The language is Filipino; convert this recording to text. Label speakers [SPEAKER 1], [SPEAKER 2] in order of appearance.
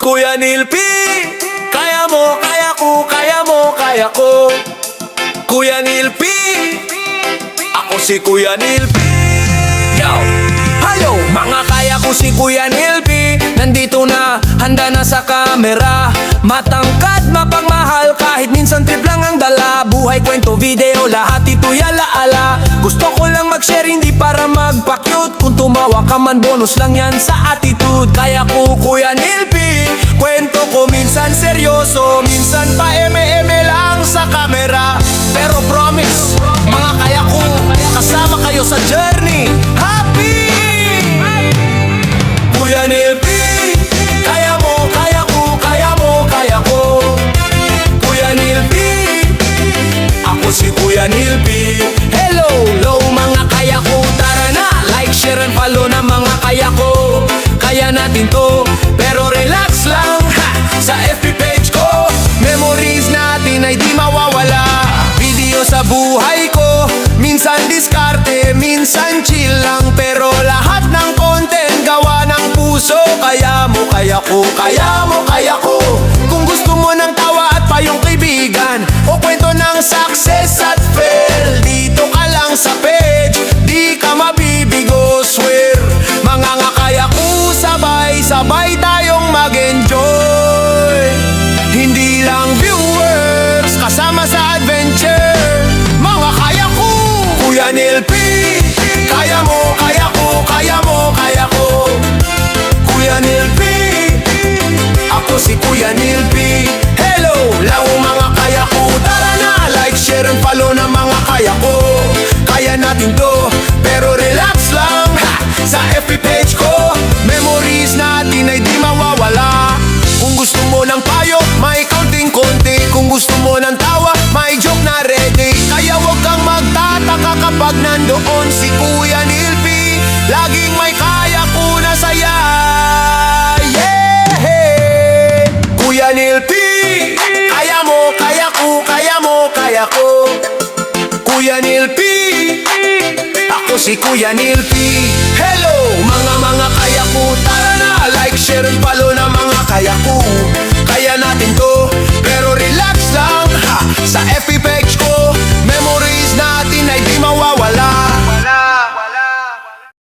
[SPEAKER 1] Kuya Nilpi, kaya mo, kaya ko, kaya mo, kaya ko. Kuya Nilpi, ako si Kuya Nilpi. Yo! Hello! Mga kaya ko si Kuya Nilpi. Nandito na, handa na sa kamera. Matangkad, mapagmahal, kahit minsan trip lang ang dala. Buhay, kwento, video, lahat ito'y alaala. Gusto ko lang mag-share, hindi para magpa-cute. Kung tumawa ka man, bonus lang yan sa attitude. Kaya ko Kuya Nilpi, kwento ko minsan seryoso, minsan pa eme-eme lang sa kamera. Pero promise, mga kaya ko, kasama kayo sa journey. Happy! Kuya Nilpi, kaya mo, kaya ko, kaya mo, kaya ko. Kuya Nilpi, ako si Kuya Nilpi. Hello, hello mga kaya ko. Tara na, like, share, and follow na mga kaya ko. Kaya natin to, pero relax lang ha, sa FB page ko. Memories natin ay di mawawala. Video sa buhay ko, minsan diskarte, minsan chill lang. Pero lahat ng content gawa ng puso. Kaya mo, kaya ko, kaya mo, kaya ko. Kung gusto mo ng tawa at payong kaibigan, o kwento ng success at fail, dito ka lang sa page, di ka mabibigo, swear. Mga nga kaya ko, sabay-sabay tayong mag-enjoy. Hindi lang viewers, kasama sa adventure. Mga kaya ko, Kuya Nilpi, kaya mo, kaya ko, kaya mo, kaya ko. Kuya Nilpi, ako si Kuya Nilpi. Hello, lao mga kaya ko. Tara na, like, share, and follow na mga kaya ko. Kaya natin to, pero relax lang ha, sa FB page ko. Memories natin ay di mawawala. Kung gusto mo ng payo, may kaunting-kunti. Kung gusto mo ng tawa, may joke na ready. Kaya wag kang magtataka kapag nandoon si Kuya Nilpi. Laging may kaya ko na saya. Yeah! Kuya Nilpi, kaya mo, kaya ko, kaya mo, kaya ko. Kuya Nilpi, ako si Kuya Nilpi. Hello, mga kaya ko. Tara na, like, share, and follow na mga kaya